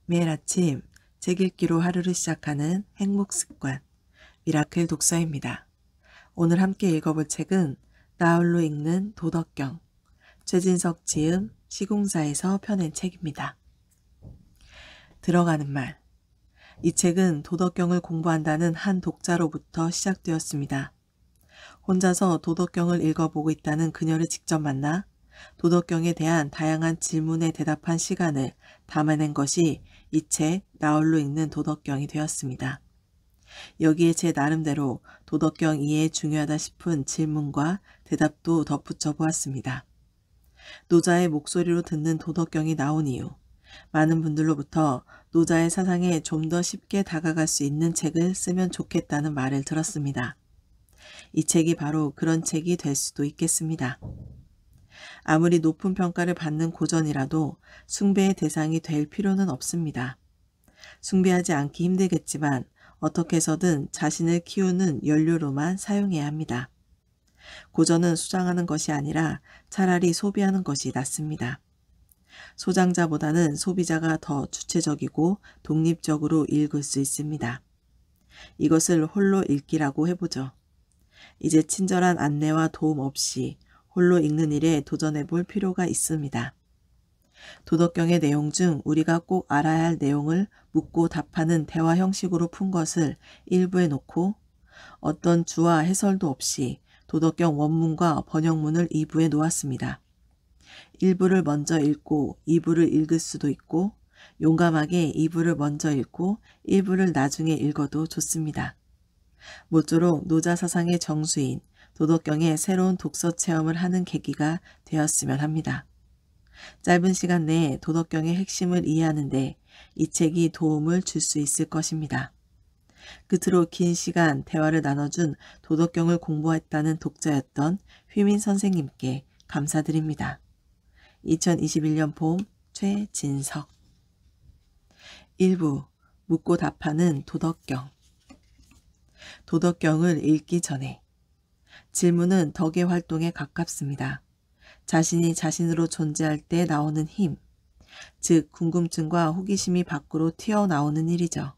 매일 아침 책 읽기로 하루를 시작하는 행복 습관, 미라클 독서입니다. 오늘 함께 읽어볼 책은 나홀로 읽는 도덕경, 최진석 지음 시공사에서 펴낸 책입니다. 들어가는 말. 이 책은 도덕경을 공부한다는 한 독자로부터 시작되었습니다. 혼자서 도덕경을 읽어보고 있다는 그녀를 직접 만나 도덕경에 대한 다양한 질문에 대답한 시간을 담아낸 것이 이 책 나홀로 읽는 도덕경이 되었습니다. 여기에 제 나름대로 도덕경 이해에 중요하다 싶은 질문과 대답도 덧붙여 보았습니다. 노자의 목소리로 듣는 도덕경이 나온 이유, 많은 분들로부터 노자의 사상에 좀 더 쉽게 다가갈 수 있는 책을 쓰면 좋겠다는 말을 들었습니다. 이 책이 바로 그런 책이 될 수도 있겠습니다. 아무리 높은 평가를 받는 고전이라도 숭배의 대상이 될 필요는 없습니다. 숭배하지 않기 힘들겠지만 어떻게 해서든 자신을 키우는 연료로만 사용해야 합니다. 고전은 수장하는 것이 아니라 차라리 소비하는 것이 낫습니다. 소장자보다는 소비자가 더 주체적이고 독립적으로 읽을 수 있습니다. 이것을 홀로 읽기라고 해보죠. 이제 친절한 안내와 도움 없이 홀로 읽는 일에 도전해 볼 필요가 있습니다. 도덕경의 내용 중 우리가 꼭 알아야 할 내용을 묻고 답하는 대화 형식으로 푼 것을 일부에 놓고 어떤 주와 해설도 없이 도덕경 원문과 번역문을 2부에 놓았습니다. 1부를 먼저 읽고 2부를 읽을 수도 있고 용감하게 2부를 먼저 읽고 1부를 나중에 읽어도 좋습니다. 모쪼록 노자 사상의 정수인 도덕경의 새로운 독서 체험을 하는 계기가 되었으면 합니다. 짧은 시간 내에 도덕경의 핵심을 이해하는 데 이 책이 도움을 줄 수 있을 것입니다. 끝으로 긴 시간 대화를 나눠준 도덕경을 공부했다는 독자였던 휘민 선생님께 감사드립니다. 2021년 봄 최진석 1부 묻고 답하는 도덕경. 도덕경을 읽기 전에 질문은 덕의 활동에 가깝습니다. 자신이 자신으로 존재할 때 나오는 힘, 즉 궁금증과 호기심이 밖으로 튀어나오는 일이죠.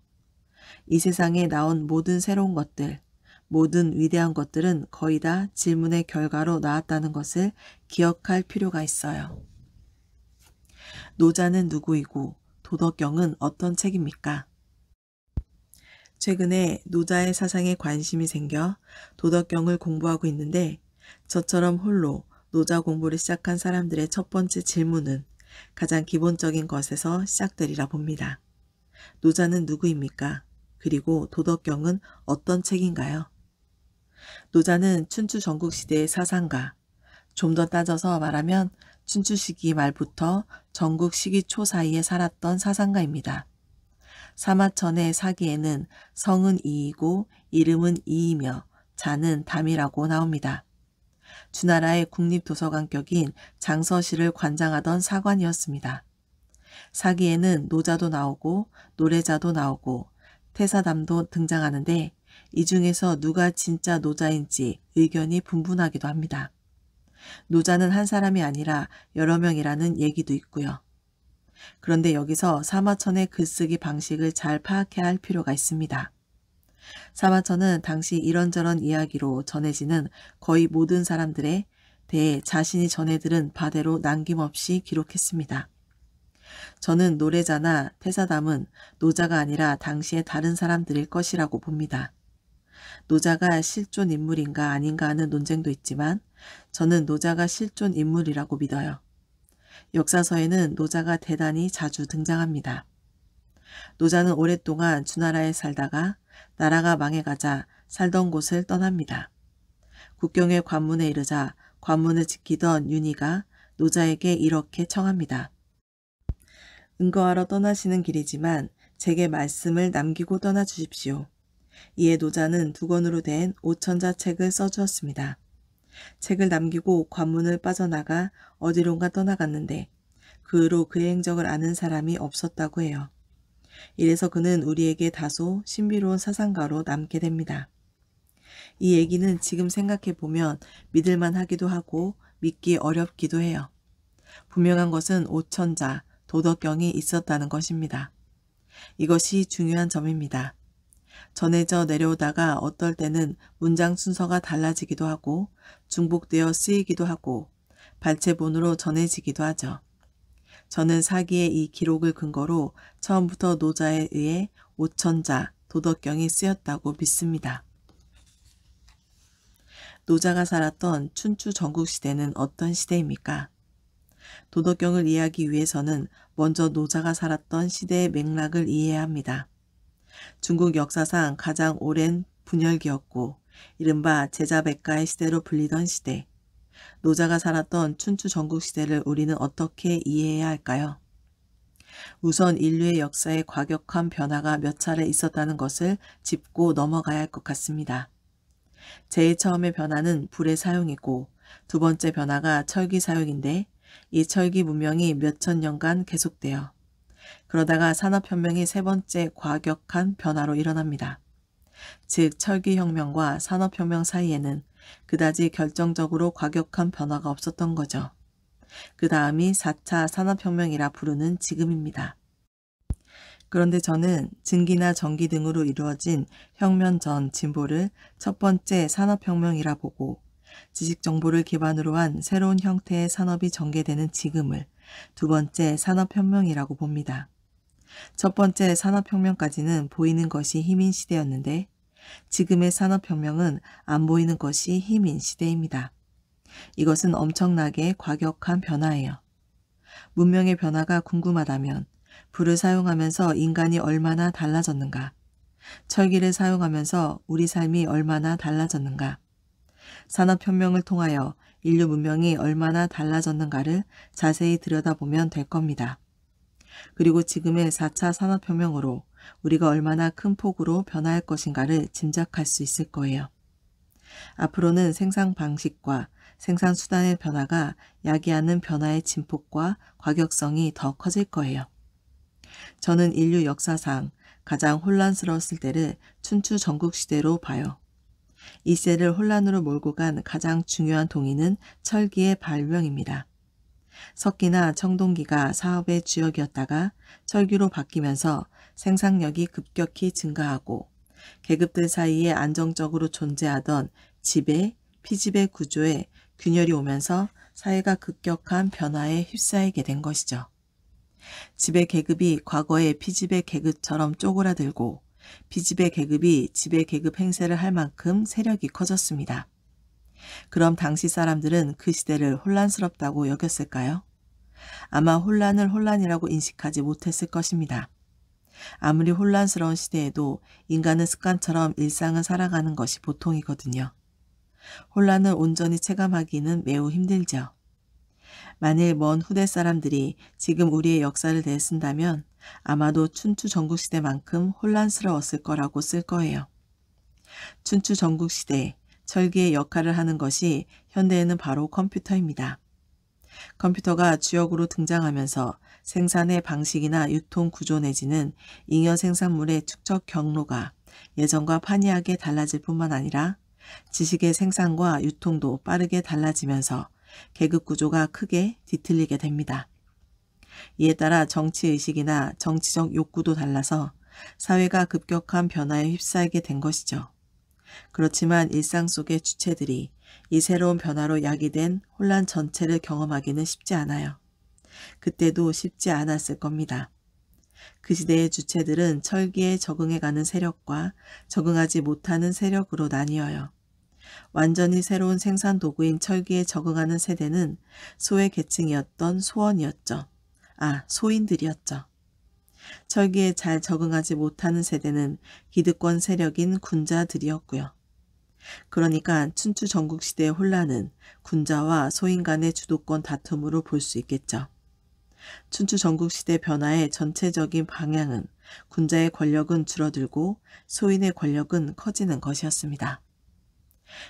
이 세상에 나온 모든 새로운 것들, 모든 위대한 것들은 거의 다 질문의 결과로 나왔다는 것을 기억할 필요가 있어요. 노자는 누구이고 도덕경은 어떤 책입니까? 최근에 노자의 사상에 관심이 생겨 도덕경을 공부하고 있는데 저처럼 홀로 노자 공부를 시작한 사람들의 첫 번째 질문은 가장 기본적인 것에서 시작되리라 봅니다. 노자는 누구입니까? 그리고 도덕경은 어떤 책인가요? 노자는 춘추 전국시대의 사상가, 좀 더 따져서 말하면 춘추 시기 말부터 전국 시기 초 사이에 살았던 사상가입니다. 사마천의 사기에는 성은 이이고 이름은 이이며 자는 담이라고 나옵니다. 주나라의 국립도서관격인 장서실을 관장하던 사관이었습니다. 사기에는 노자도 나오고 노래자도 나오고 태사담도 등장하는데 이 중에서 누가 진짜 노자인지 의견이 분분하기도 합니다. 노자는 한 사람이 아니라 여러 명이라는 얘기도 있고요. 그런데 여기서 사마천의 글쓰기 방식을 잘 파악해야 할 필요가 있습니다. 사마천은 당시 이런저런 이야기로 전해지는 거의 모든 사람들에 대해 자신이 전해 들은 바대로 남김없이 기록했습니다. 저는 노래자나 태사담은 노자가 아니라 당시의 다른 사람들일 것이라고 봅니다. 노자가 실존 인물인가 아닌가 하는 논쟁도 있지만 저는 노자가 실존 인물이라고 믿어요. 역사서에는 노자가 대단히 자주 등장합니다. 노자는 오랫동안 주나라에 살다가 나라가 망해가자 살던 곳을 떠납니다. 국경의 관문에 이르자 관문을 지키던 윤희가 노자에게 이렇게 청합니다. 은거하러 떠나시는 길이지만 제게 말씀을 남기고 떠나 주십시오. 이에 노자는 두 권으로 된 오천자 책을 써주었습니다. 책을 남기고 관문을 빠져나가 어디론가 떠나갔는데 그 후로 그의 행적을 아는 사람이 없었다고 해요. 이래서 그는 우리에게 다소 신비로운 사상가로 남게 됩니다. 이 얘기는 지금 생각해보면 믿을만 하기도 하고 믿기 어렵기도 해요. 분명한 것은 오천자, 도덕경이 있었다는 것입니다. 이것이 중요한 점입니다. 전해져 내려오다가 어떨 때는 문장 순서가 달라지기도 하고 중복되어 쓰이기도 하고 발췌본으로 전해지기도 하죠. 저는 사기의 이 기록을 근거로 처음부터 노자에 의해 오천자, 도덕경이 쓰였다고 믿습니다. 노자가 살았던 춘추 전국시대는 어떤 시대입니까? 도덕경을 이해하기 위해서는 먼저 노자가 살았던 시대의 맥락을 이해해야 합니다. 중국 역사상 가장 오랜 분열기였고 이른바 제자백가의 시대로 불리던 시대, 노자가 살았던 춘추 전국시대를 우리는 어떻게 이해해야 할까요? 우선 인류의 역사에 과격한 변화가 몇 차례 있었다는 것을 짚고 넘어가야 할 것 같습니다. 제일 처음의 변화는 불의 사용이고 두 번째 변화가 철기 사용인데 이 철기 문명이 몇천 년간 계속되어 그러다가 산업혁명이 세 번째 과격한 변화로 일어납니다. 즉 철기혁명과 산업혁명 사이에는 그다지 결정적으로 과격한 변화가 없었던 거죠. 그 다음이 4차 산업혁명이라 부르는 지금입니다. 그런데 저는 증기나 전기 등으로 이루어진 혁명 전 진보를 첫 번째 산업혁명이라 보고 지식정보를 기반으로 한 새로운 형태의 산업이 전개되는 지금을 두 번째 산업혁명이라고 봅니다. 첫 번째 산업혁명까지는 보이는 것이 힘인 시대였는데 지금의 산업혁명은 안 보이는 것이 힘인 시대입니다. 이것은 엄청나게 과격한 변화예요. 문명의 변화가 궁금하다면 불을 사용하면서 인간이 얼마나 달라졌는가? 철기를 사용하면서 우리 삶이 얼마나 달라졌는가? 산업혁명을 통하여 인류 문명이 얼마나 달라졌는가를 자세히 들여다보면 될 겁니다. 그리고 지금의 4차 산업혁명으로 우리가 얼마나 큰 폭으로 변화할 것인가를 짐작할 수 있을 거예요. 앞으로는 생산 방식과 생산 수단의 변화가 야기하는 변화의 진폭과 과격성이 더 커질 거예요. 저는 인류 역사상 가장 혼란스러웠을 때를 춘추 전국시대로 봐요. 이 시대를 혼란으로 몰고 간 가장 중요한 동인은 철기의 발명입니다. 석기나 청동기가 사업의 주역이었다가 철기로 바뀌면서 생산력이 급격히 증가하고 계급들 사이에 안정적으로 존재하던 지배, 피지배 구조에 균열이 오면서 사회가 급격한 변화에 휩싸이게 된 것이죠. 지배 계급이 과거의 피지배 계급처럼 쪼그라들고 피지배 계급이 지배 계급 행세를 할 만큼 세력이 커졌습니다. 그럼 당시 사람들은 그 시대를 혼란스럽다고 여겼을까요? 아마 혼란을 혼란이라고 인식하지 못했을 것입니다. 아무리 혼란스러운 시대에도 인간은 습관처럼 일상을 살아가는 것이 보통이거든요. 혼란을 온전히 체감하기는 매우 힘들죠. 만일 먼 후대 사람들이 지금 우리의 역사를 되쓴다면 아마도 춘추 전국시대만큼 혼란스러웠을 거라고 쓸 거예요. 춘추 전국시대, 철기의 역할을 하는 것이 현대에는 바로 컴퓨터입니다. 컴퓨터가 주역으로 등장하면서 생산의 방식이나 유통 구조 내지는 잉여 생산물의 축적 경로가 예전과 판이하게 달라질 뿐만 아니라 지식의 생산과 유통도 빠르게 달라지면서 계급 구조가 크게 뒤틀리게 됩니다. 이에 따라 정치의식이나 정치적 욕구도 달라서 사회가 급격한 변화에 휩싸이게 된 것이죠. 그렇지만 일상 속의 주체들이 이 새로운 변화로 야기된 혼란 전체를 경험하기는 쉽지 않아요. 그때도 쉽지 않았을 겁니다. 그 시대의 주체들은 철기에 적응해가는 세력과 적응하지 못하는 세력으로 나뉘어요. 완전히 새로운 생산 도구인 철기에 적응하는 세대는 소외 계층이었던 소원이었죠. 소인들이었죠. 철기에 잘 적응하지 못하는 세대는 기득권 세력인 군자들이었고요. 그러니까 춘추 전국시대의 혼란은 군자와 소인 간의 주도권 다툼으로 볼 수 있겠죠. 춘추 전국시대 변화의 전체적인 방향은 군자의 권력은 줄어들고 소인의 권력은 커지는 것이었습니다.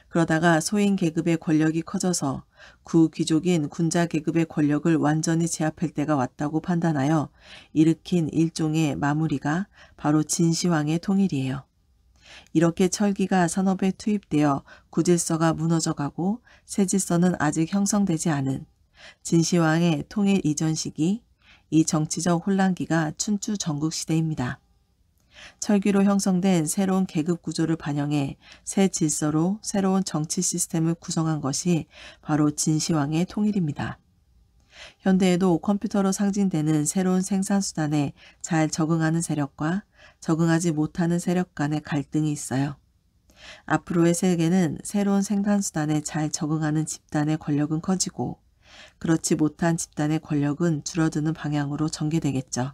그러다가 소인 계급의 권력이 커져서 구귀족인 군자 계급의 권력을 완전히 제압할 때가 왔다고 판단하여 일으킨 일종의 마무리가 바로 진시황의 통일이에요. 이렇게 철기가 산업에 투입되어 구질서가 무너져가고 새 질서는 아직 형성되지 않은 진시황의 통일 이전 시기, 이 정치적 혼란기가 춘추 전국시대입니다. 철기로 형성된 새로운 계급 구조를 반영해 새 질서로 새로운 정치 시스템을 구성한 것이 바로 진시황의 통일입니다. 현대에도 컴퓨터로 상징되는 새로운 생산수단에 잘 적응하는 세력과 적응하지 못하는 세력 간의 갈등이 있어요. 앞으로의 세계는 새로운 생산수단에 잘 적응하는 집단의 권력은 커지고 그렇지 못한 집단의 권력은 줄어드는 방향으로 전개되겠죠.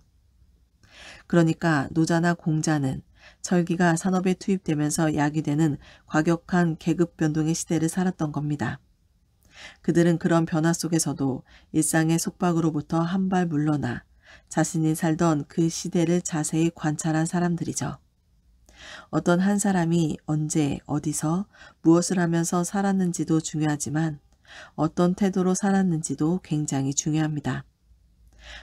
그러니까 노자나 공자는 철기가 산업에 투입되면서 야기되는 과격한 계급 변동의 시대를 살았던 겁니다. 그들은 그런 변화 속에서도 일상의 속박으로부터 한 발 물러나 자신이 살던 그 시대를 자세히 관찰한 사람들이죠. 어떤 한 사람이 언제 어디서 무엇을 하면서 살았는지도 중요하지만 어떤 태도로 살았는지도 굉장히 중요합니다.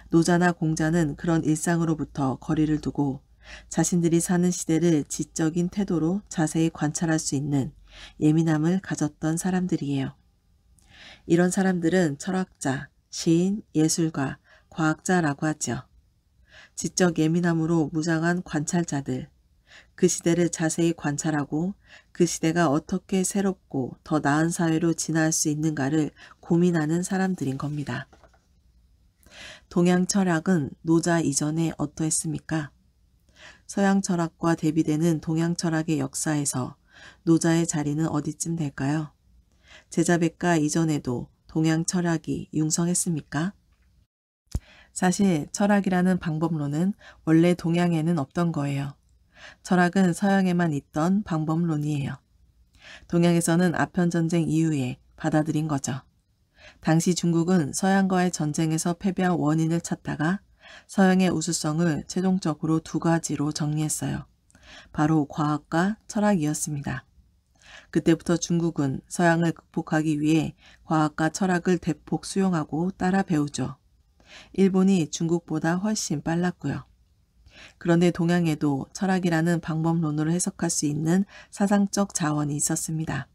노자나 공자는 그런 일상으로부터 거리를 두고 자신들이 사는 시대를 지적인 태도로 자세히 관찰할 수 있는 예민함을 가졌던 사람들이에요. 이런 사람들은 철학자, 시인, 예술가, 과학자라고 하죠. 지적 예민함으로 무장한 관찰자들, 그 시대를 자세히 관찰하고 그 시대가 어떻게 새롭고 더 나은 사회로 진화할 수 있는가를 고민하는 사람들인 겁니다. 동양 철학은 노자 이전에 어떠했습니까? 서양 철학과 대비되는 동양 철학의 역사에서 노자의 자리는 어디쯤 될까요? 제자백가 이전에도 동양 철학이 융성했습니까? 사실 철학이라는 방법론은 원래 동양에는 없던 거예요. 철학은 서양에만 있던 방법론이에요. 동양에서는 아편전쟁 이후에 받아들인 거죠. 당시 중국은 서양과의 전쟁에서 패배한 원인을 찾다가 서양의 우수성을 최종적으로 두 가지로 정리했어요. 바로 과학과 철학이었습니다. 그때부터 중국은 서양을 극복하기 위해 과학과 철학을 대폭 수용하고 따라 배우죠. 일본이 중국보다 훨씬 빨랐고요. 그런데 동양에도 철학이라는 방법론으로 해석할 수 있는 사상적 자원이 있었습니다.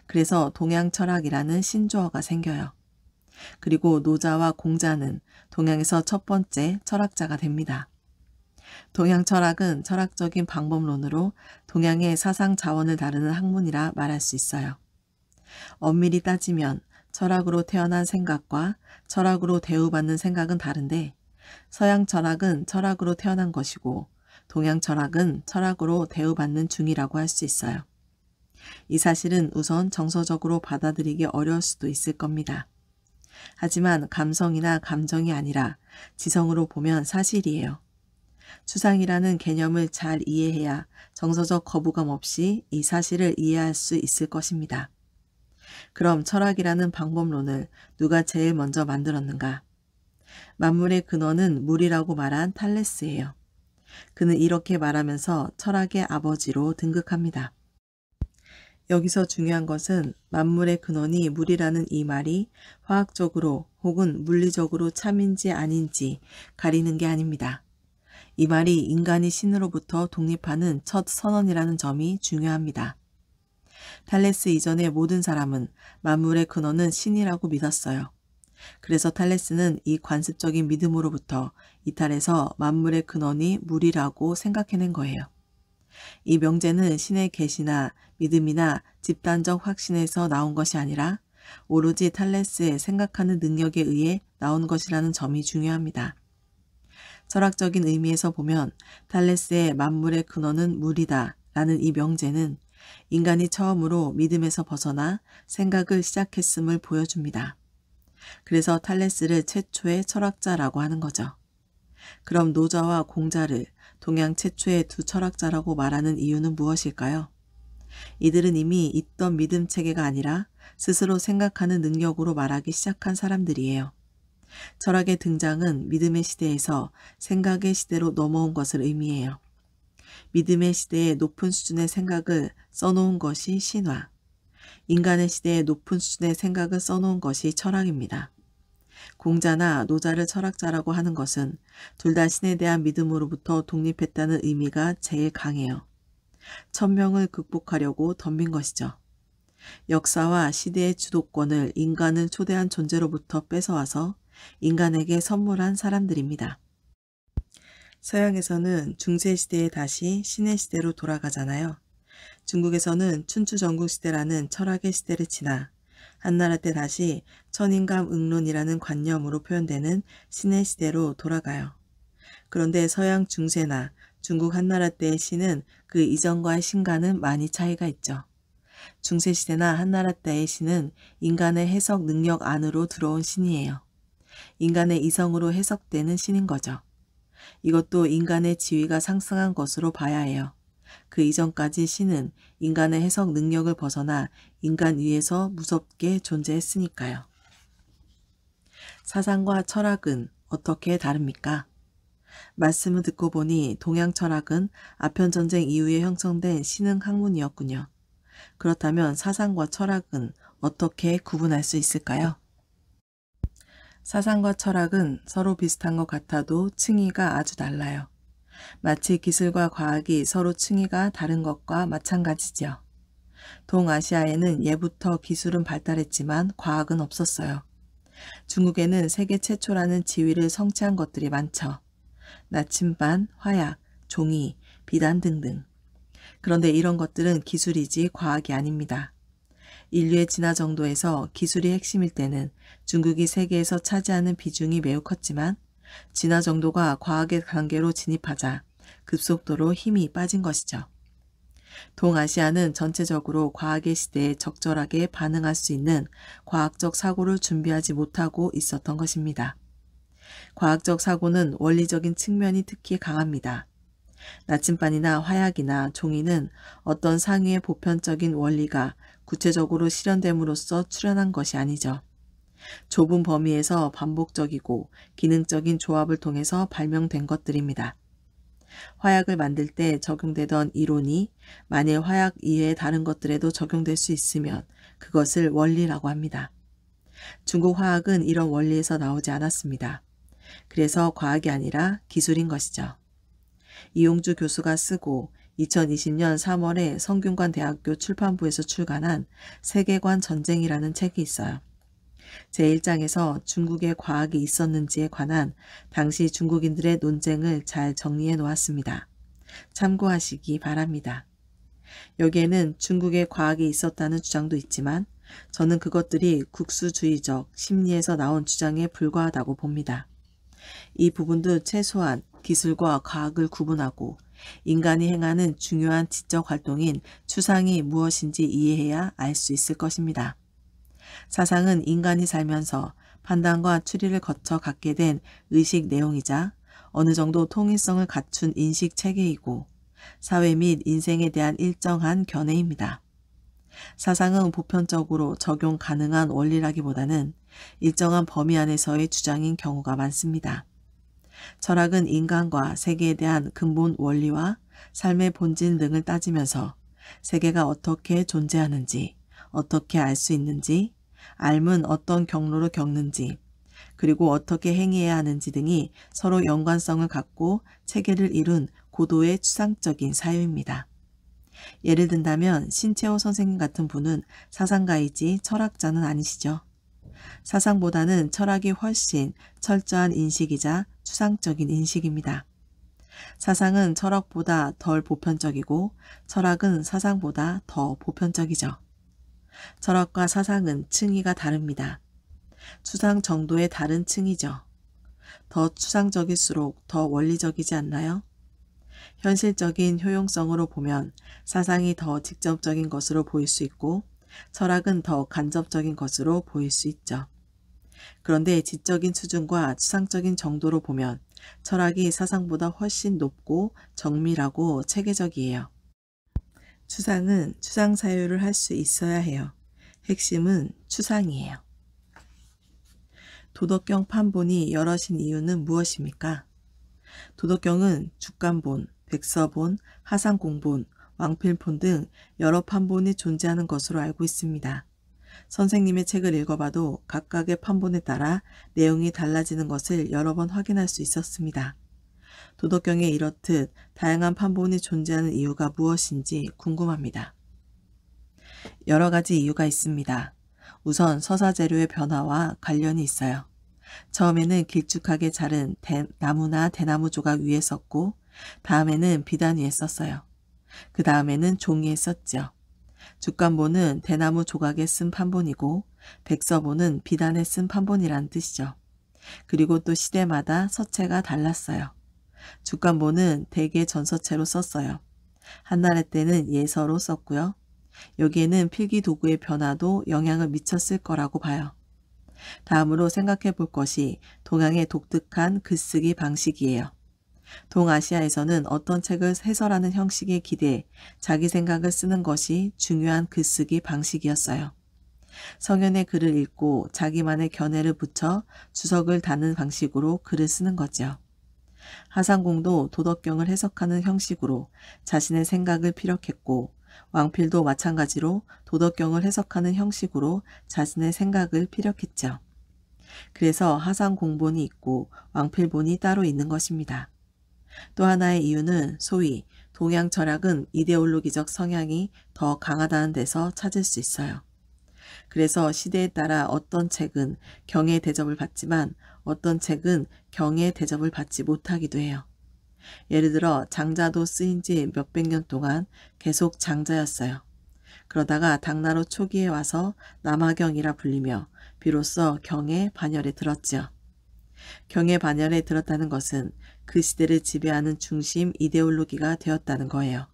그래서 동양 철학이라는 신조어가 생겨요. 그리고 노자와 공자는 동양에서 첫 번째 철학자가 됩니다. 동양 철학은 철학적인 방법론으로 동양의 사상 자원을 다루는 학문이라 말할 수 있어요. 엄밀히 따지면 철학으로 태어난 생각과 철학으로 대우받는 생각은 다른데 서양 철학은 철학으로 태어난 것이고 동양 철학은 철학으로 대우받는 중이라고 할 수 있어요. 이 사실은 우선 정서적으로 받아들이기 어려울 수도 있을 겁니다. 하지만 감성이나 감정이 아니라 지성으로 보면 사실이에요. 추상이라는 개념을 잘 이해해야 정서적 거부감 없이 이 사실을 이해할 수 있을 것입니다. 그럼 철학이라는 방법론을 누가 제일 먼저 만들었는가? 만물의 근원은 물이라고 말한 탈레스예요. 그는 이렇게 말하면서 철학의 아버지로 등극합니다. 여기서 중요한 것은 만물의 근원이 물이라는 이 말이 화학적으로 혹은 물리적으로 참인지 아닌지 가리는 게 아닙니다. 이 말이 인간이 신으로부터 독립하는 첫 선언이라는 점이 중요합니다. 탈레스 이전의 모든 사람은 만물의 근원은 신이라고 믿었어요. 그래서 탈레스는 이 관습적인 믿음으로부터 이탈해서 만물의 근원이 물이라고 생각해낸 거예요. 이 명제는 신의 계시나 믿음이나 집단적 확신에서 나온 것이 아니라 오로지 탈레스의 생각하는 능력에 의해 나온 것이라는 점이 중요합니다. 철학적인 의미에서 보면 탈레스의 만물의 근원은 물이다 라는 이 명제는 인간이 처음으로 믿음에서 벗어나 생각을 시작했음을 보여줍니다. 그래서 탈레스를 최초의 철학자라고 하는 거죠. 그럼 노자와 공자를 동양 최초의 두 철학자라고 말하는 이유는 무엇일까요? 이들은 이미 있던 믿음 체계가 아니라 스스로 생각하는 능력으로 말하기 시작한 사람들이에요. 철학의 등장은 믿음의 시대에서 생각의 시대로 넘어온 것을 의미해요. 믿음의 시대에 높은 수준의 생각을 써놓은 것이 신화, 인간의 시대에 높은 수준의 생각을 써놓은 것이 철학입니다. 공자나 노자를 철학자라고 하는 것은 둘 다 신에 대한 믿음으로부터 독립했다는 의미가 제일 강해요. 천명을 극복하려고 덤빈 것이죠. 역사와 시대의 주도권을 인간을 초대한 존재로부터 뺏어와서 인간에게 선물한 사람들입니다. 서양에서는 중세시대에 다시 신의 시대로 돌아가잖아요. 중국에서는 춘추전국시대라는 철학의 시대를 지나 한나라 때 다시 천인감응론이라는 관념으로 표현되는 신의 시대로 돌아가요. 그런데 서양 중세나 중국 한나라 때의 신은 그 이전과의 신과는 많이 차이가 있죠. 중세시대나 한나라 때의 신은 인간의 해석 능력 안으로 들어온 신이에요. 인간의 이성으로 해석되는 신인 거죠. 이것도 인간의 지위가 상승한 것으로 봐야 해요. 그 이전까지 신은 인간의 해석 능력을 벗어나 인간 위에서 무섭게 존재했으니까요. 사상과 철학은 어떻게 다릅니까? 말씀을 듣고 보니 동양 철학은 아편전쟁 이후에 형성된 신흥 학문이었군요. 그렇다면 사상과 철학은 어떻게 구분할 수 있을까요? 사상과 철학은 서로 비슷한 것 같아도 층위가 아주 달라요. 마치 기술과 과학이 서로 층위가 다른 것과 마찬가지지요. 동아시아에는 예부터 기술은 발달했지만 과학은 없었어요. 중국에는 세계 최초라는 지위를 성취한 것들이 많죠. 나침반, 화약, 종이, 비단 등등. 그런데 이런 것들은 기술이지 과학이 아닙니다. 인류의 진화 정도에서 기술이 핵심일 때는 중국이 세계에서 차지하는 비중이 매우 컸지만 진화 정도가 과학의 단계로 진입하자 급속도로 힘이 빠진 것이죠. 동아시아는 전체적으로 과학의 시대에 적절하게 반응할 수 있는 과학적 사고를 준비하지 못하고 있었던 것입니다. 과학적 사고는 원리적인 측면이 특히 강합니다. 나침반이나 화약이나 종이는 어떤 상위의 보편적인 원리가 구체적으로 실현됨으로써 출현한 것이 아니죠. 좁은 범위에서 반복적이고 기능적인 조합을 통해서 발명된 것들입니다. 화약을 만들 때 적용되던 이론이 만일 화약 이외의 다른 것들에도 적용될 수 있으면 그것을 원리라고 합니다. 중국 화학은 이런 원리에서 나오지 않았습니다. 그래서 과학이 아니라 기술인 것이죠. 이용주 교수가 쓰고 2020년 3월에 성균관대학교 출판부에서 출간한 세계관 전쟁이라는 책이 있어요. 제1장에서 중국에 과학이 있었는지에 관한 당시 중국인들의 논쟁을 잘 정리해 놓았습니다. 참고하시기 바랍니다. 여기에는 중국에 과학이 있었다는 주장도 있지만 저는 그것들이 국수주의적 심리에서 나온 주장에 불과하다고 봅니다. 이 부분도 최소한 기술과 과학을 구분하고 인간이 행하는 중요한 지적 활동인 추상이 무엇인지 이해해야 알 수 있을 것입니다. 사상은 인간이 살면서 판단과 추리를 거쳐 갖게 된 의식 내용이자 어느 정도 통일성을 갖춘 인식 체계이고 사회 및 인생에 대한 일정한 견해입니다. 사상은 보편적으로 적용 가능한 원리라기보다는 일정한 범위 안에서의 주장인 경우가 많습니다. 철학은 인간과 세계에 대한 근본 원리와 삶의 본질 등을 따지면서 세계가 어떻게 존재하는지, 어떻게 알 수 있는지, 알면 어떤 경로로 겪는지, 그리고 어떻게 행해야 하는지 등이 서로 연관성을 갖고 체계를 이룬 고도의 추상적인 사유입니다. 예를 든다면 신채호 선생님 같은 분은 사상가이지 철학자는 아니시죠. 사상보다는 철학이 훨씬 철저한 인식이자 추상적인 인식입니다. 사상은 철학보다 덜 보편적이고 철학은 사상보다 더 보편적이죠. 철학과 사상은 층위가 다릅니다. 추상 정도의 다른 층이죠. 더 추상적일수록 더 원리적이지 않나요? 현실적인 효용성으로 보면 사상이 더 직접적인 것으로 보일 수 있고 철학은 더 간접적인 것으로 보일 수 있죠. 그런데 지적인 수준과 추상적인 정도로 보면 철학이 사상보다 훨씬 높고 정밀하고 체계적이에요. 추상은 추상 사유를 할 수 있어야 해요. 핵심은 추상이에요. 도덕경 판본이 여럿인 이유는 무엇입니까? 도덕경은 죽간본, 백서본, 하상공본, 왕필본 등 여러 판본이 존재하는 것으로 알고 있습니다. 선생님의 책을 읽어봐도 각각의 판본에 따라 내용이 달라지는 것을 여러 번 확인할 수 있었습니다. 도덕경에 이렇듯 다양한 판본이 존재하는 이유가 무엇인지 궁금합니다. 여러 가지 이유가 있습니다. 우선 서사 재료의 변화와 관련이 있어요. 처음에는 길쭉하게 자른 나무나 대나무 조각 위에 썼고 다음에는 비단 위에 썼어요. 그 다음에는 종이에 썼죠. 죽간보는 대나무 조각에 쓴 판본이고 백서보는 비단에 쓴 판본이란 뜻이죠. 그리고 또 시대마다 서체가 달랐어요. 죽간보는 대개 전서체로 썼어요. 한나라 때는 예서로 썼고요. 여기에는 필기 도구의 변화도 영향을 미쳤을 거라고 봐요. 다음으로 생각해 볼 것이 동양의 독특한 글쓰기 방식이에요. 동아시아에서는 어떤 책을 해설하는 형식에 기대해 자기 생각을 쓰는 것이 중요한 글쓰기 방식이었어요. 성현의 글을 읽고 자기만의 견해를 붙여 주석을 다는 방식으로 글을 쓰는 거죠. 하상공도 도덕경을 해석하는 형식으로 자신의 생각을 피력했고 왕필도 마찬가지로 도덕경을 해석하는 형식으로 자신의 생각을 피력했죠. 그래서 하상공본이 있고 왕필본이 따로 있는 것입니다. 또 하나의 이유는 소위 동양 철학은 이데올로기적 성향이 더 강하다는 데서 찾을 수 있어요. 그래서 시대에 따라 어떤 책은 경의 대접을 받지만 어떤 책은 경의 대접을 받지 못하기도 해요. 예를 들어 장자도 쓰인 지 몇백 년 동안 계속 장자였어요. 그러다가 당나라 초기에 와서 남하경이라 불리며 비로소 경의 반열에 들었지요. 경의 반열에 들었다는 것은 그 시대를 지배하는 중심 이데올로기가 되었다는 거예요.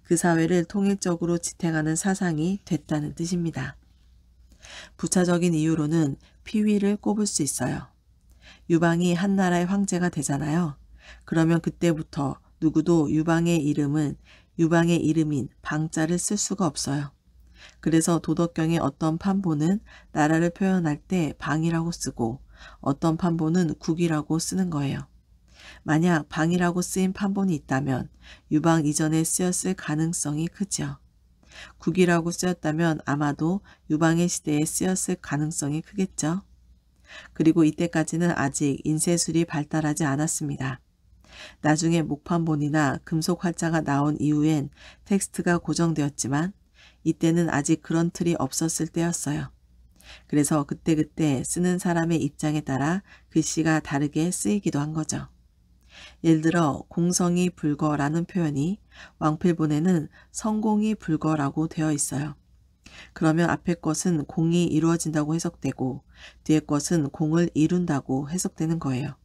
그 사회를 통일적으로 지탱하는 사상이 됐다는 뜻입니다. 부차적인 이유로는 피위를 꼽을 수 있어요. 유방이 한 나라의 황제가 되잖아요. 그러면 그때부터 누구도 유방의 이름인 방자를 쓸 수가 없어요. 그래서 도덕경의 어떤 판본은 나라를 표현할 때 방이라고 쓰고 어떤 판본은 국이라고 쓰는 거예요. 만약 방이라고 쓰인 판본이 있다면 유방 이전에 쓰였을 가능성이 크죠. 국이라고 쓰였다면 아마도 유방의 시대에 쓰였을 가능성이 크겠죠. 그리고 이때까지는 아직 인쇄술이 발달하지 않았습니다. 나중에 목판본이나 금속 활자가 나온 이후엔 텍스트가 고정되었지만 이때는 아직 그런 틀이 없었을 때였어요. 그래서 그때그때 쓰는 사람의 입장에 따라 글씨가 다르게 쓰이기도 한 거죠. 예를 들어 공성이 불거라는 표현이 왕필본에는 성공이 불거라고 되어 있어요. 그러면 앞에 것은 공이 이루어진다고 해석되고 뒤에 것은 공을 이룬다고 해석되는 거예요.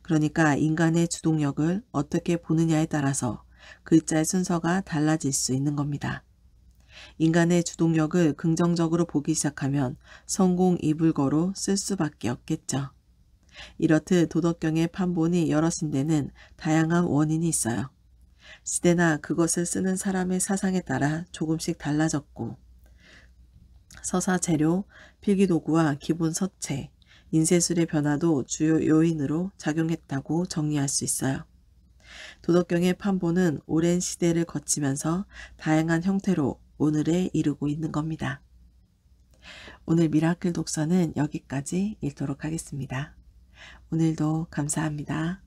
그러니까 인간의 주동력을 어떻게 보느냐에 따라서 글자의 순서가 달라질 수 있는 겁니다. 인간의 주동력을 긍정적으로 보기 시작하면 성공이불거로 쓸 수밖에 없겠죠. 이렇듯 도덕경의 판본이 여럿인 데는 다양한 원인이 있어요. 시대나 그것을 쓰는 사람의 사상에 따라 조금씩 달라졌고 서사 재료, 필기도구와 기본 서체, 인쇄술의 변화도 주요 요인으로 작용했다고 정리할 수 있어요. 도덕경의 판본은 오랜 시대를 거치면서 다양한 형태로 오늘에 이르고 있는 겁니다. 오늘 미라클 독서는 여기까지 읽도록 하겠습니다. 오늘도 감사합니다.